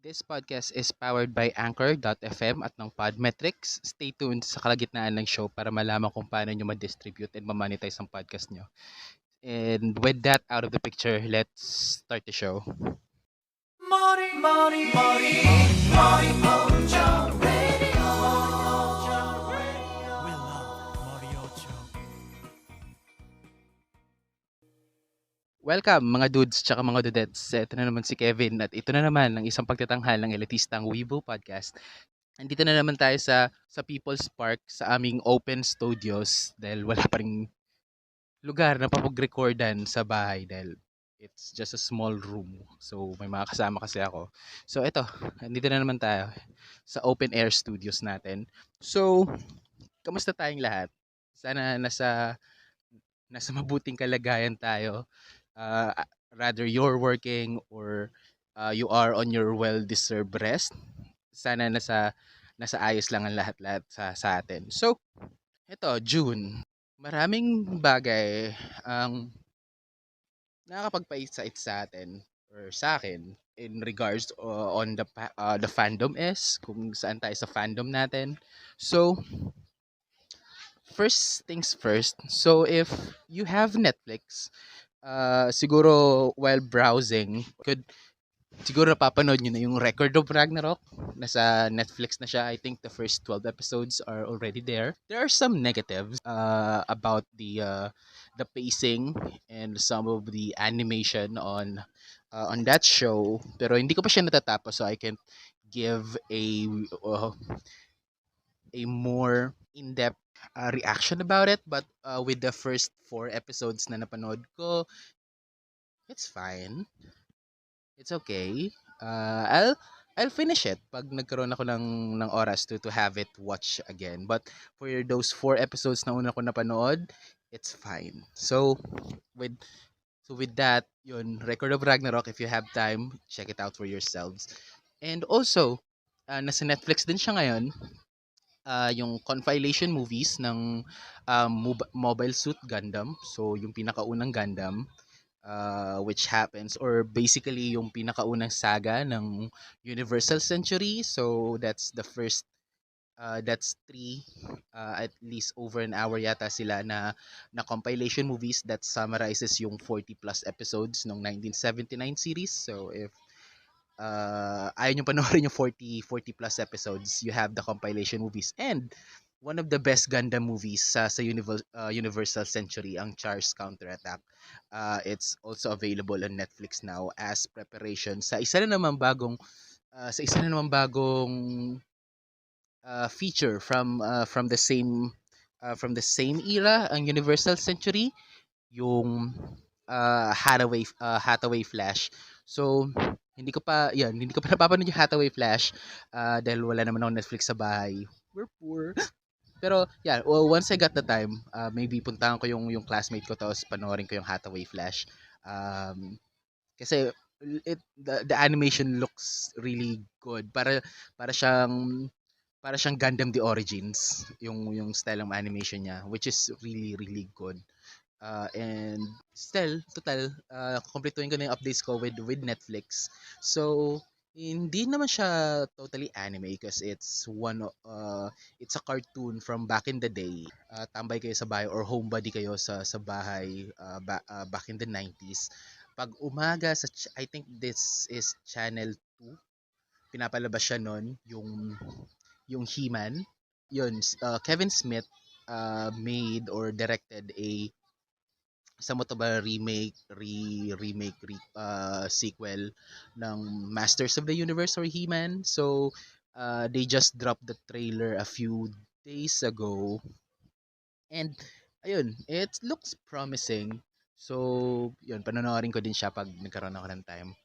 This podcast is powered by Anchor.fm at ng Podmetrics. Stay tuned sa kalagitnaan ng show para malaman kung paano nyo ma-distribute and ma-monetize ang podcast nyo. And with that out of the picture, let's start the show. Welcome mga dudes tsaka mga dudettes. Ito na naman si Kevin at ito na naman ang isang pagtatanghal ng Elitistang Weeboo podcast. Andito na naman tayo sa People's Park sa aming open studios dahil wala pa ring lugar na papag-recordan sa bahay dahil it's just a small room. So may mga kasama kasi ako. So ito, andito na naman tayo sa open air studios natin. So, kamusta tayong lahat? Sana nasa mabuting kalagayan tayo. Rather you're working or you are on your well-deserved rest. Sana nasa ayos lang ang lahat-lahat sa atin. So, eto, June. Maraming bagay ang nakakapagpa-excite sa atin or sa akin in regards on the fandom is kung saan tayo sa fandom natin. So, first things first. So, if you have Netflix, siguro while browsing, siguro napapanood nyo na yung Record of Ragnarok. Nasa Netflix na siya. I think the first 12 episodes are already there. There are some negatives about the pacing and some of the animation on that show. Pero hindi ko pa siya natatapos so I can give a more in-depth reaction about it. But with the first 4 episodes na napanood ko, it's fine. It's okay. I'll finish it pag nagkaroon ako ng oras to have it watch again. But for those 4 episodes na una ko napanood, it's fine. So with with that, yun, Record of Ragnarok, if you have time, check it out for yourselves. And also, nasa Netflix din siya ngayon, yung compilation movies ng Mobile Suit Gundam. So, yung pinakaunang Gundam, which happens or basically yung pinakaunang saga ng Universal Century. So that's the first that's three at least over an hour yata sila na compilation movies that summarizes yung 40 plus episodes ng 1979 series. So if ayaw nyo panoorin yung 40 plus episodes, you have the compilation movies and one of the best Gundam movies sa Universal Century, ang Char's Counterattack. It's also available on Netflix now as preparation sa isa na naman bagong feature from the same era, ang Universal Century, yung Hathaway Flash. So hindi ko pa napapanood yung Hathaway Flash dahil wala naman ako Netflix sa bahay. We're poor. Pero yeah, well, once I got the time, maybe puntahan ko yung classmate ko tapos panoorin ko yung Hathaway Flash. Kasi the animation looks really good. Para siyang Gundam The Origins, yung style ng animation niya, which is really really good. And still, total, kumpletuhin ko na yung updates ko with Netflix. So, hindi naman siya totally anime because it's a cartoon from back in the day. Tambay kayo sa bahay or homebody kayo sa bahay back in the 90s. Pag umaga I think this is channel 2, pinapalabas siya noon yung He-Man. Yun, Kevin Smith made or directed sa mo to ba sequel ng Masters of the Universe or He-Man. So they just dropped the trailer a few days ago and ayun, it looks promising. So yun, panonoorin ko din siya pag nagkaroon ako ng time,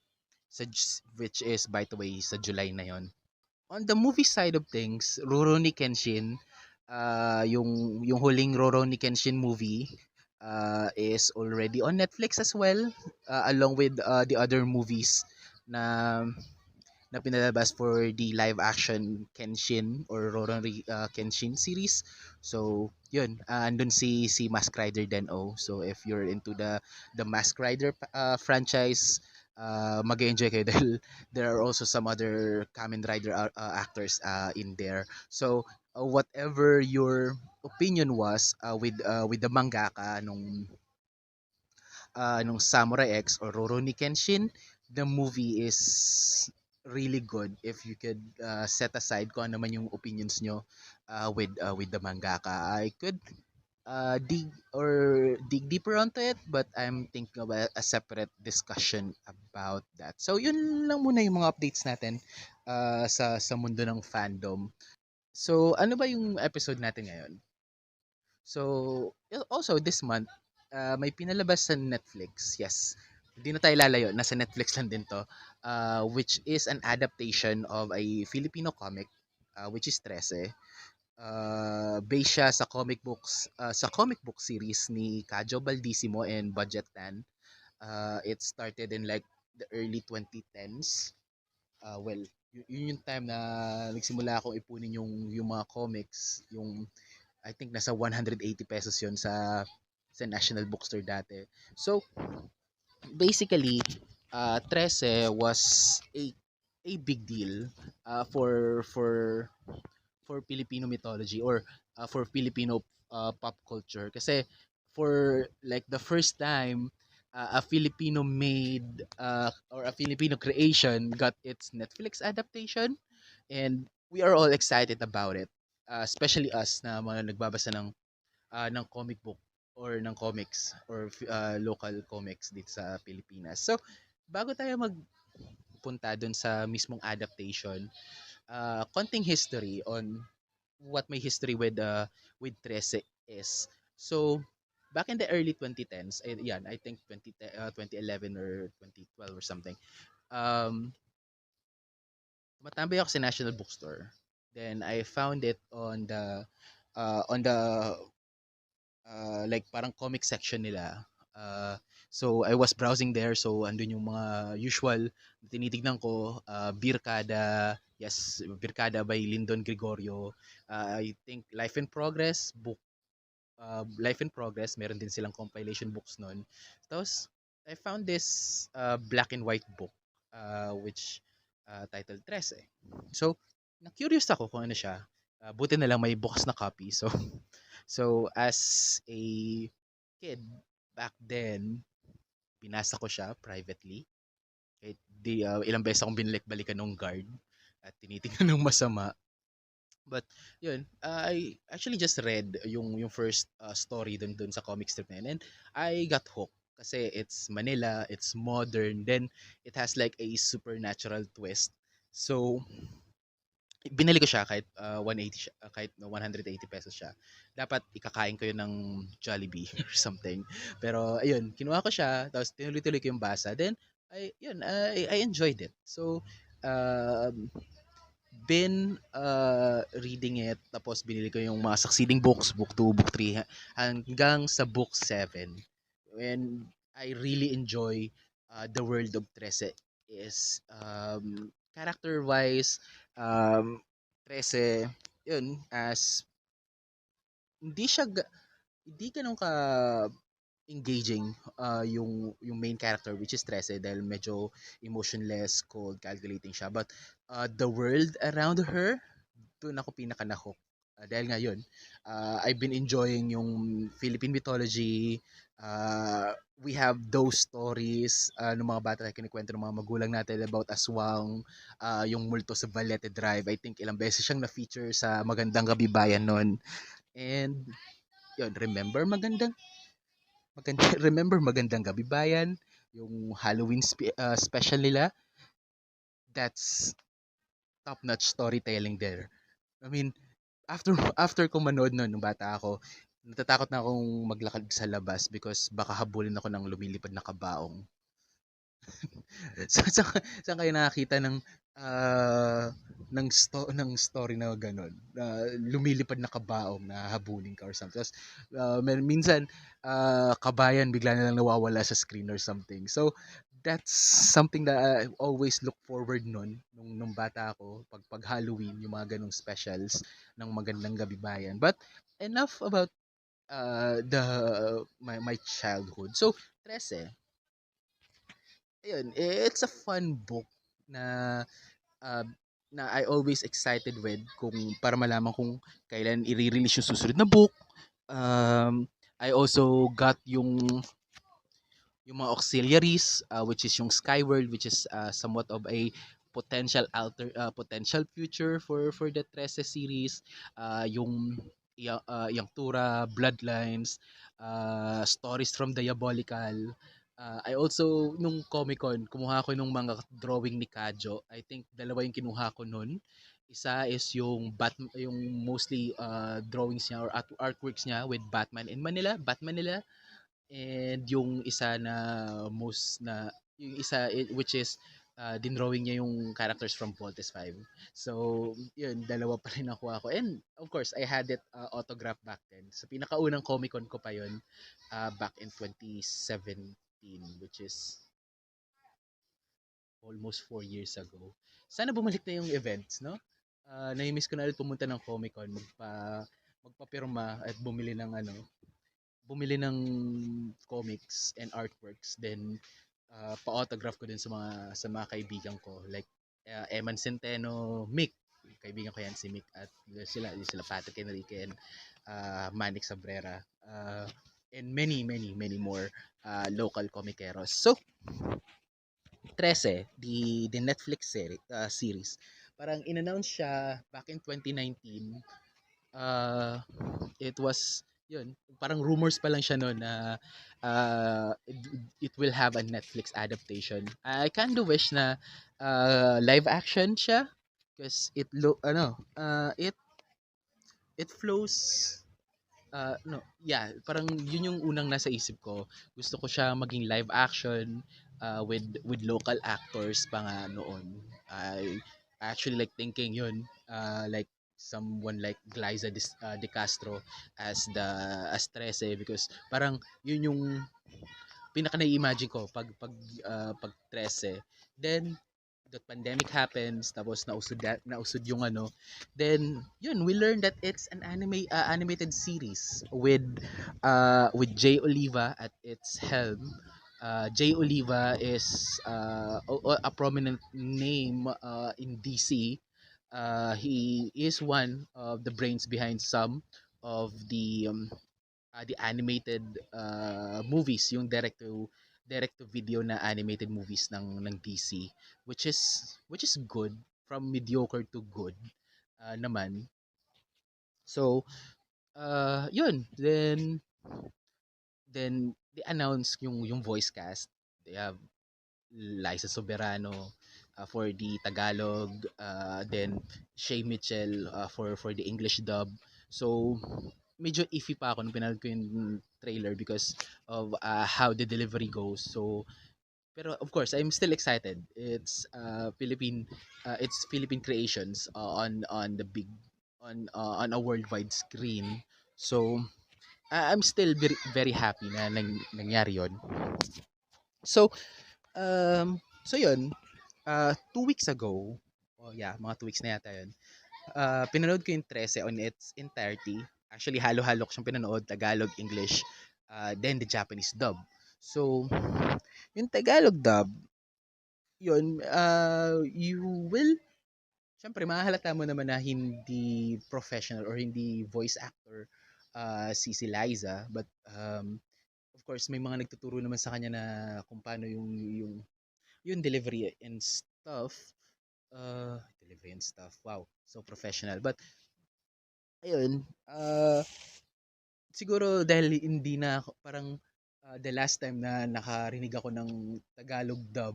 which is by the way sa July na yon. On the movie side of things, Rurouni Kenshin, yung huling Rurouni Kenshin movie is already on Netflix as well, along with the other movies na pinalabas for the live action Kenshin or Rurouni Kenshin series. So yun, andun si Mask Rider Den-O. So if you're into the Mask Rider franchise, mag-enjoy kayo dahil there are also some other Kamen Rider actors in there. So whatever your opinion was with the mangaka nung Samurai X or Rurouni Kenshin, the movie is really good if you could set aside kung ano man yung opinions nyo with the mangaka. I could dig deeper onto it, but I'm thinking of a separate discussion about that. So yun lang muna yung mga updates natin sa mundo ng fandom. So ano ba yung episode natin ngayon? So also this month, may pinalabas sa Netflix. Yes. Hindi na tayo lalayo, nasa Netflix lang din to. Which is an adaptation of a Filipino comic which is Trese. Based siya sa comic book series ni Kajo Baldissimo and Budget Tan. It started in like the early 2010s. Well, yun yung time na nagsimula akong ipunin yung mga comics, yung I think nasa 180 pesos yun sa National Bookstore dati. So, basically, Trece was a big deal for Filipino mythology or for Filipino pop culture kasi for like the first time a Filipino made or a Filipino creation got its Netflix adaptation and we are all excited about it, especially us na mga nagbabasa ng comic book or ng comics or local comics dito sa Pilipinas. So bago tayo magpunta dun sa mismong adaptation, konting history on what my history with Trece is. So, back in the early 2010s, yan, I think 2011 or 2012 or something, tumatambay ako sa National Bookstore. Then, I found it on the like parang comic section nila. So I was browsing there, so andun yung mga usual tinitignan ko, Birkada, yes, Birkada by Lyndon Gregorio. I think Life in Progress, meron din silang compilation books nun. Tapos I found this black and white book which titled Trece. So na-curious ako kung ano siya. Buti na lang may bukas na copy. So So, as a kid back then, binasa ko siya privately. Kahit ilang beses akong binalik-balikan ng guard at tinitingnan ng masama. But yun, I actually just read yung first story dun sa comic strip na yun, and I got hooked kasi it's Manila, it's modern, then it has like a supernatural twist. So, binili ko siya kahit 180 siya, kahit 180 pesos siya. Dapat ikakain ko yun ng Jollibee or something. Pero ayun, kinuha ko siya, tapos tinuloy-tuloy ko yung basa. Then I enjoyed it. So been reading it, tapos binili ko yung mga succeeding books, book 2, book 3 hanggang sa book 7. And I really enjoy the world of Trece is character wise, Trece yun, as hindi siya hindi ganun ka engaging yung main character which is Trece dahil medyo emotionless, cold, calculating siya, but the world around her, doon ako pinaka na-hook. Dahil nga yun, I've been enjoying yung Philippine mythology. We have those stories ng mga bata na kinikwento ng mga magulang natin about aswang, yung multo sa Valete Drive. I think ilang beses siyang na-feature sa Magandang Gabi Bayan nun. And yun, remember Magandang Gabi Bayan, yung Halloween special nila. That's top-notch storytelling there. I mean, after ko manood nun nung bata ako, natatakot na akong maglakad sa labas because baka habulin ako ng lumilipad na kabaong. Saan kayo nakakita ng story na gano'n? Lumilipad na kabaong na habulin ka or something. Tapos, minsan, kabayan bigla na lang nawawala sa screen or something. So, that's something that I always look forward nung bata ako pag Halloween, yung mga ganong specials ng Magandang Gabi Bayan. But enough about my childhood. So, Trece, ayun, it's a fun book na uh, na I always excited with kung para malaman kung kailan i-release yung susunod na book. I also got yung mga auxiliaries, which is yung Skyward, which is somewhat of a potential future for the Trese series, yung Tura Bloodlines, Stories from Diabolical. I also nung Comic Con kumuha ko nung mga drawing ni Kajo. I think dalawa yung kinuha ko nun. Isa is yung mostly drawings niya or artworks niya with Batman nila, and yung isa na most na yung isa which is dinrawing niya yung characters from Voltes 5. So, yun, dalawa pa rin nakuha ko. And of course, I had it autographed back then. Sa pinakaunang Comic-Con ko pa yun, back in 2017, which is almost 4 years ago. Sana bumalik na yung events, no? Na-miss ko na ulit pumunta ng Comic-Con, magpapirma at bumili ng comics and artworks, then pa-autograph ko din sa mga kaibigan ko like Eman Centeno, Mick, kaibigan ko yan si Mick, at sila Patrick Enrique and Manik Sabrera, and many many many more local comiceros. So Trese, the Netflix series, parang in-announce siya back in 2019. It was yun, parang rumors pa lang siya noon na it will have a Netflix adaptation. I kind of wish na live action siya because it flows no, yeah, parang yun yung unang nasa isip ko. Gusto ko siya maging live action with local actors pa nga noon. I actually like thinking yun, like someone like De Castro as Trece, because parang yun yung pinaka na-imagine ko pag 13. Then the pandemic happens, tapos nausod yung then yun, we learned that it's an animated series with Jay Oliva at its helm. Jay Oliva is a prominent name in DC. He is one of the brains behind some of the animated movies, yung direct to video na animated movies ng DC, which is good, from mediocre to good naman. So yun, then they announce yung voice cast. They have Liza Soberano for the Tagalog, then Shay Mitchell for the English dub. So medyo iffy pa ako nung pinanood ko yung trailer because of how the delivery goes. So pero of course, I'm still excited. It's Philippine creations on the big on a worldwide screen. So I'm still very, very happy na nangyari 'yon. So yun, 2 weeks ago, oh yeah, mga 2 weeks na yata yun, pinanood ko yung Trese on its entirety. Actually, halo-halo ko siyang pinanood, Tagalog, English, then the Japanese dub. So, yung Tagalog dub, yun, you will, syempre, mahahalata mo naman na hindi professional or hindi voice actor si Liza, but of course, may mga nagtuturo naman sa kanya na kung paano yung delivery and stuff. Delivery and stuff. Wow, so professional. But ayun, siguro dahil hindi na parang the last time na nakarinig ako ng Tagalog dub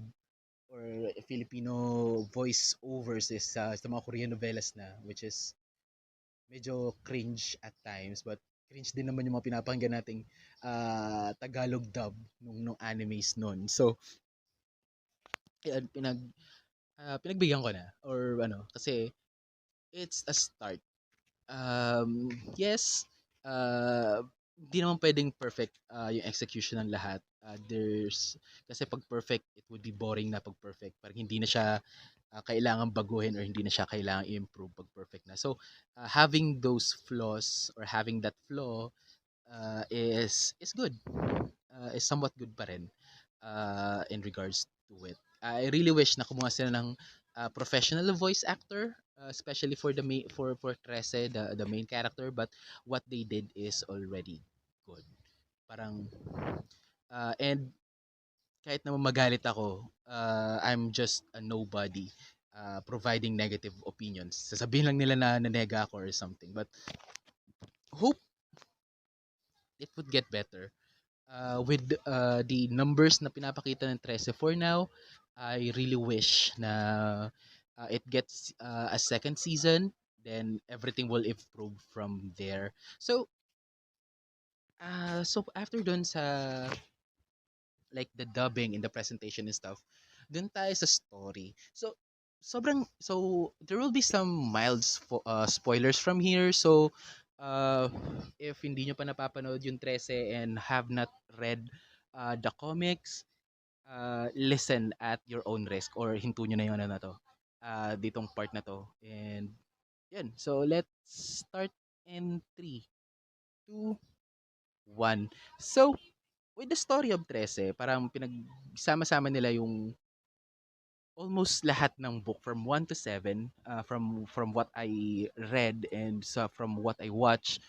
or Filipino voice overs is sa mga Korean novelas na, which is medyo cringe at times, but cringe din naman yung mga pinapakinggan nating Tagalog dub nung animes noon. So ayun, pinagbigyan ko na, or kasi it's a start. Yes, di naman pwedeng perfect yung execution ng lahat. Kasi pag perfect, it would be boring na pag perfect. Parang hindi na siya kailangan baguhin or hindi na siya kailangan i-improve pag perfect na. So, having those flaws or having that flaw is good. Is somewhat good pa rin in regards do it. I really wish na kumuha sila ng professional voice actor, especially for the for Trese, the main character, but what they did is already good. Parang and kahit naman magalit ako, I'm just a nobody providing negative opinions. Sasabihin lang nila na nanega ako or something. But hope it would get better. With the numbers na pinapakita ng Trece for now, I really wish na it gets a second season, then everything will improve from there. So, so after dun sa like the dubbing and the presentation and stuff, dun tayo sa story. So, there will be some mild spoilers from here. So, if hindi nyo pa napapanood yung Trece and have not read the comics, listen at your own risk or hinto nyo na yung ano na to, ditong part na to. And, yun. So, let's start in 3, 2, 1. So, with the story of Trece, parang pinagsama-sama nila yung almost lahat ng book from 1 to 7, from what I read and from what I watch,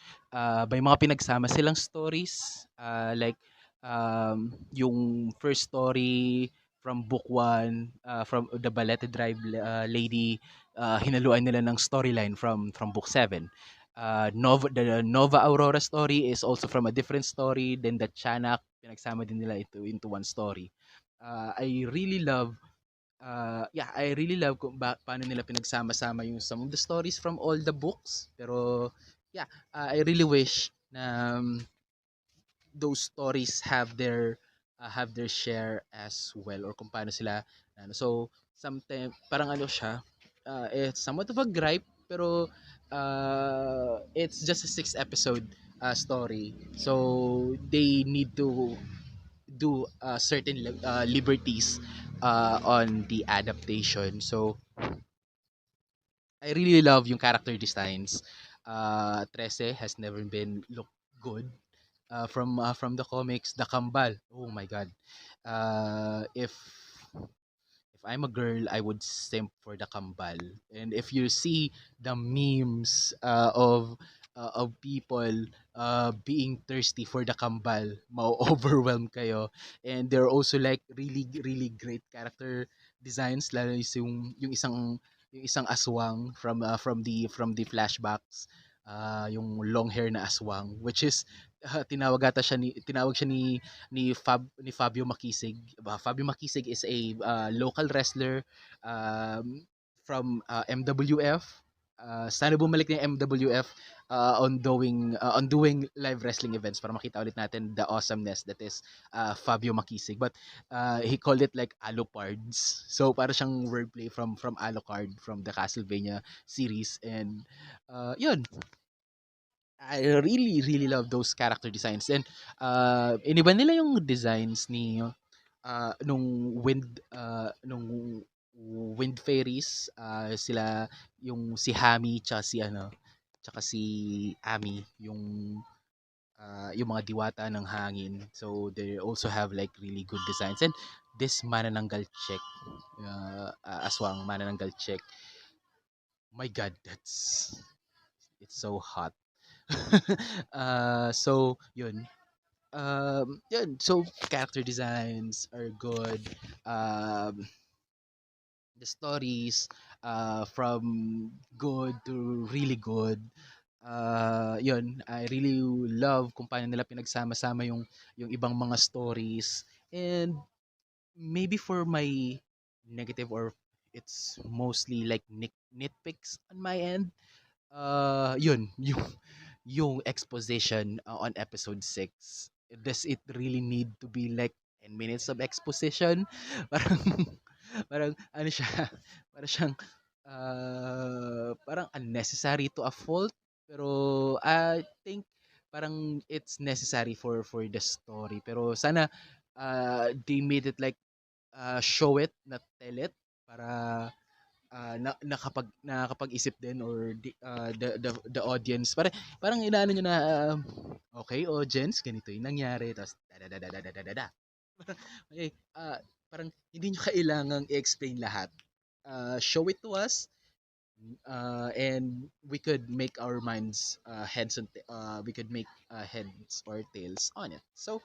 may mga pinagsama silang stories, like yung first story from book 1, from the Balete Drive lady, hinaluan nila ng storyline from book 7. The Nova Aurora story is also from a different story. Then the Chanak, pinagsama din nila into one story. I really love I really love kung paano nila pinagsama-sama yung some of the stories from all the books. Pero yeah, I really wish na those stories have their share as well, or kung paano sila ano. So sometimes parang ano siya, it's somewhat of a gripe, pero it's just a 6 episode story. So they need to do certain liberties on the adaptation. So I really love yung character designs. Trece has never been look good from the comics. The Kambal, oh my god. If I'm a girl, I would simp for the Kambal. And if you see the memes of people being thirsty for the Kambal, ma-overwhelm kayo. And they're also like really really great character designs, lalo yung isang aswang from the flashbacks, yung long hair na aswang, which is tinawag siya ni Fabio Makisig. Fabio Makisig is a local wrestler from MWF. Sana bumalik na yung MWF on doing live wrestling events para makita ulit natin the awesomeness that is Fabio Makisig. But he called it like Alucards. So para siyang wordplay from Alucard from the Castlevania series. And yun, I really, really love those character designs. And iniba nila yung designs ni nung wind fairies, sila yung si Hami tsaka si Ami, yung mga diwata ng hangin. So they also have like really good designs. And this manananggal chick, aswang manananggal chick, my god, it's so hot. So yun. Yun. So character designs are good. Um, the stories from good to really good. Yun, I really love kung paano nila pinagsama-sama yung ibang mga stories. And maybe for my negative, or it's mostly like nitpicks on my end, yun, yung exposition on episode 6. Does it really need to be like 10 minutes of exposition? Parang, parang ano siya, parang siyang, parang unnecessary to a fault. Pero I think parang it's necessary for the story. Pero sana they made it like show it, not tell it, para nakakapag-isip din, or the audience, parang inaano niyo na, okay audience, ganito yung nangyari, tapos da da da da da da da da. Okay, parang hindi nyo kailangang i-explain lahat. Show it to us, and we could make our minds we could make heads or tails on it. So,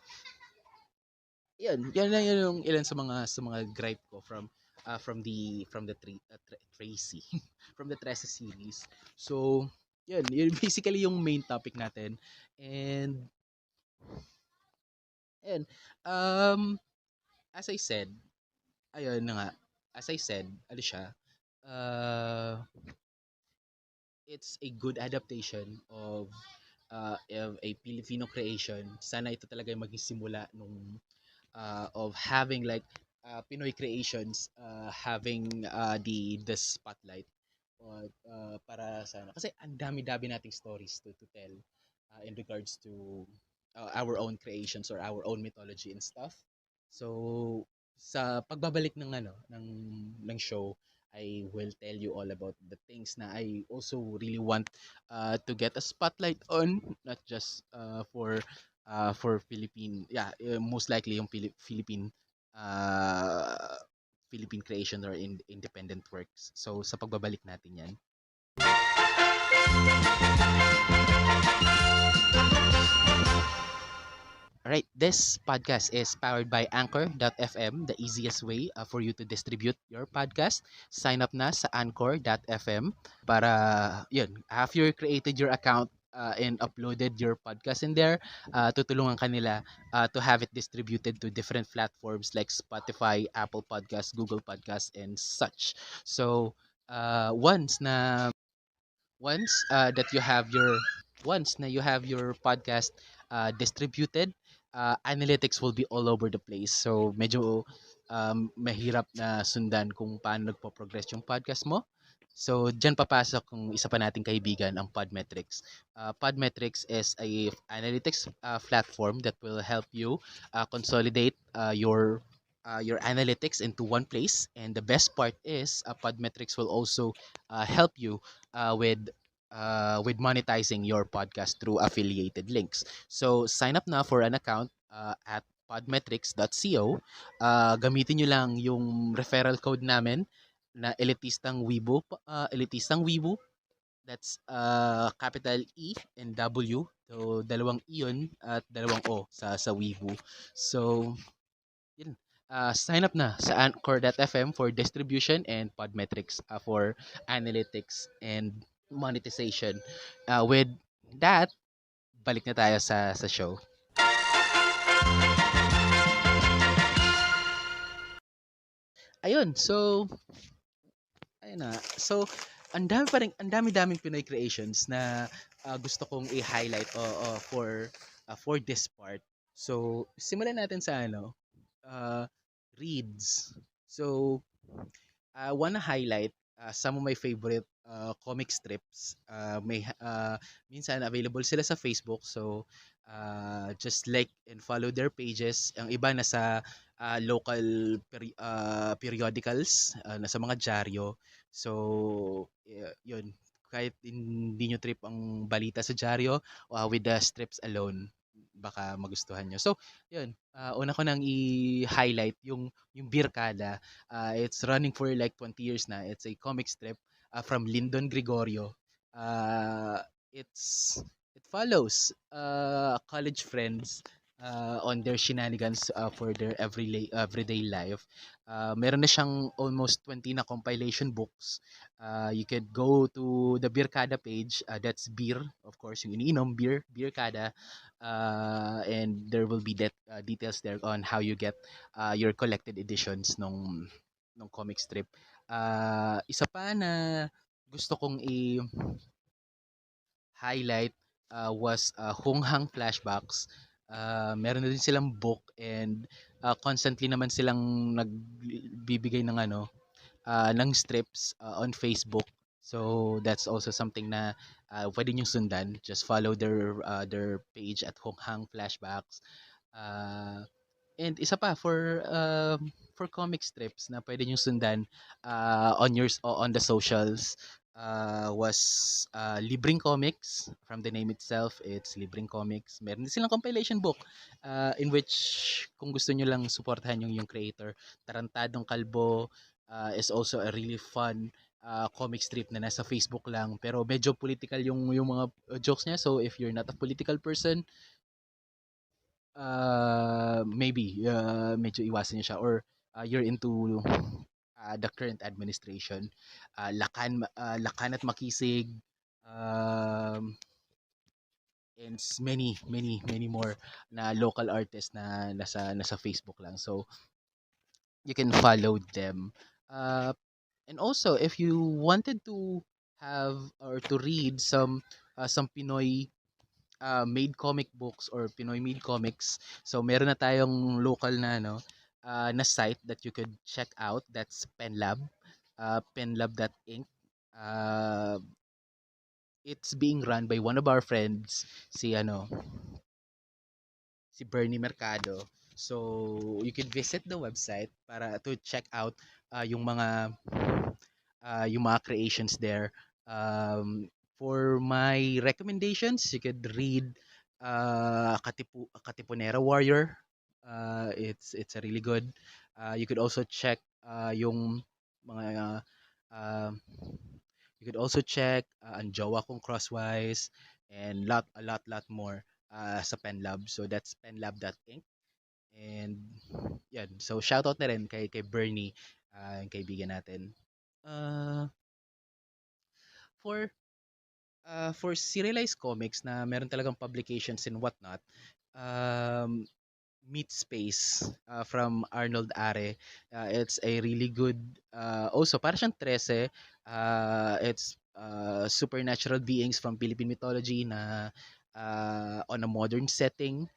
yan lang yung ilan sa mga gripe ko from the Tracy from the Trese series. So, yun basically yung main topic natin. And and um as I said, ayun na nga, as I said, ano siya, uh, it's a good adaptation of a Filipino creation. Sana ito talaga yung maging simula of having like Pinoy creations having the spotlight para sa ano. Kasi ang dami-dami nating stories to tell in regards to our own creations or our own mythology and stuff. So sa pagbabalik ng show, I will tell you all about the things na I also really want to get a spotlight on, not just for Philippine, most likely yung uh, Philippine creation or independent works. So sa pagbabalik natin yan. Alright, this podcast is powered by Anchor.fm, the easiest way for you to distribute your podcast. Sign up na sa Anchor.fm para, yun, after you created your account and uploaded your podcast in there, tutulungan kanila to have it distributed to different platforms like Spotify, Apple Podcasts, Google Podcasts, and such. So, uh, once na once that you have your once na you have your podcast distributed, analytics will be all over the place. So medyo mahirap na sundan kung paano nagpo-progress yung podcast mo. So diyan papasok kung isa pa nating kaibigan ang Podmetrics. Podmetrics is a analytics platform that will help you consolidate your analytics into one place, and the best part is Podmetrics will also help you with monetizing your podcast through affiliated links. So sign up na for an account at podmetrics.co. Gamitin nyo lang yung referral code namin na Elitistang Weeboo. Elitistang Weeboo. That's capital E and W. So dalawang E yun at dalawang O sa Weeboo. So yun. Sign up na sa Anchor.fm for distribution and Podmetrics for analytics and monetization. With that, balik na tayo sa show. Ayun, so ayun na. So ang dami-daming Pinoy creations na gusto kong i-highlight for this part. So simulan natin sa reads. So I wanna highlight some of my favorite comic strips. Minsan available sila sa Facebook. So just like and follow their pages. Ang iba nasa local periodicals, nasa mga dyaryo. So yun, kahit hindi nyo trip ang balita sa dyaryo, with the strips alone, baka magustuhan nyo. So, yun, una ko nang i-highlight yung Birkada. It's running for like 20 years na. It's a comic strip from Lyndon Gregorio. Uh, it follows college friends on their shenanigans for their everyday life. Meron na siyang almost 20 na compilation books. You could go to the Birkada page. That's beer, of course, yung iniinom, Birkada. And there will be details there on how you get your collected editions nung comic strip. Isa pa na gusto kong highlight was Hunghang Flashbacks. Meron na din silang book, and constantly naman silang nagbibigay ng strips on Facebook. So that's also something na pwede nyo sundan. Just follow their page at Hunghang Flashbacks. And isa pa for comic strips na pwede nyo sundan on the socials. was Libreng Comics. From the name itself, it's Libreng Comics. Meron din silang compilation book in which kung gusto nyo lang supportahan yung creator, Tarantadong Kalbo is also a really fun comic strip na nasa Facebook lang. Pero medyo political yung mga jokes niya. So if you're not a political person, maybe medyo iwasan niyo siya or you're into the current administration. Lakan at Makisig, um, and many more na local artists na nasa Facebook lang. So you can follow them. Uh, and also if you wanted to have or to read some Pinoy made comic books or Pinoy made comics. So meron na tayong local na na site that you could check out. That's Penlab, penlab.inc. Uh, it's being run by one of our friends, si Bernie Mercado. So you could visit the website para to check out yung mga creations there. For my recommendations, you could read Katipunera Warrior. It's a really good. You could also check yung mga uh, you could also check ang Jowa Kong Crosswise and lot more sa Penlab. So that's penlab.inc. And yan. So shoutout na rin kay Bernie, yung kaibigan natin. Uh, for for serialized comics na meron talagang publications and whatnot, um, Meet Space from Arnold Are. It's a really good, also para siyang Trese. It's supernatural beings from Philippine mythology na on a modern setting.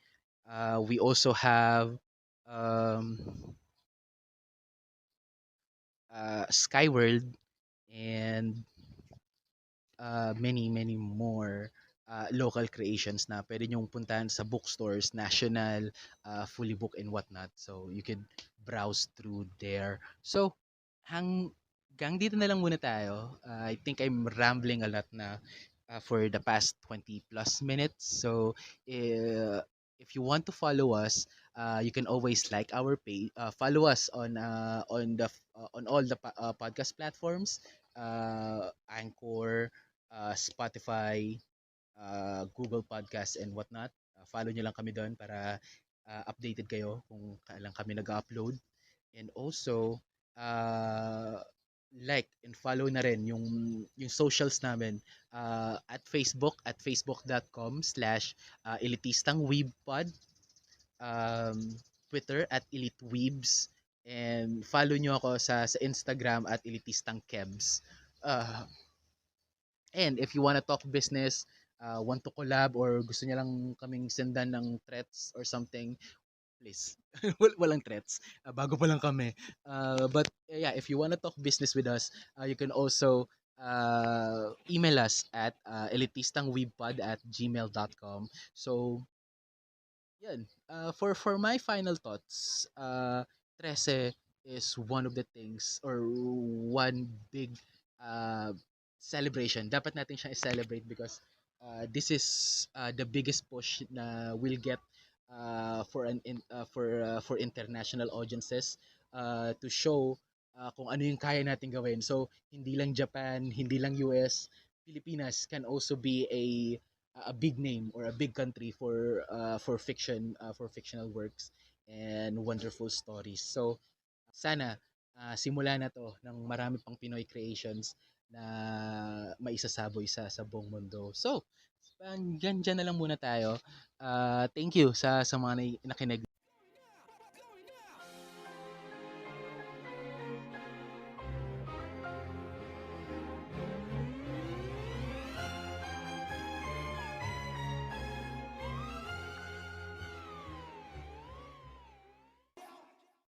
We also have um, Skyworld and many more local creations na pwede nyong puntahan sa bookstores, national, fully book and whatnot. So you could browse through there. So hanggang dito na lang muna tayo. I think I'm rambling a lot na for the past 20 plus minutes. So if you want to follow us, you can always like our page, follow us on all the podcast platforms, Anchor, Spotify, Google Podcasts and whatnot. Follow nyo lang kami doon para updated kayo kung kailan kami nag-upload. And also, like and follow na rin yung socials namin at facebook.com/elitistangweebpod, um, Twitter at eliteweebs, and follow nyo ako sa Instagram at elitistangkebs. Uh, And if you wanna talk business, want to collab or gusto niya lang kaming sendan ng threats or something, please. Walang threats. Bago pa lang kami. But yeah, if you wanna talk business with us, you can also email us at elitistangweebpod@gmail.com. So yan. For my final thoughts, Trese is one of the things or one big uh, celebration. Dapat natin siyang i-celebrate because this is the biggest push na we'll get for international audiences to show kung ano yung kaya natin gawin. So, hindi lang Japan, hindi lang US, Pilipinas can also be a big name or a big country for fiction, for fictional works and wonderful stories. So sana simula na to ng marami pang Pinoy creations na maisasaboy sa buong mundo. So hanggang dyan na lang muna tayo. Thank you sa mga nakinig.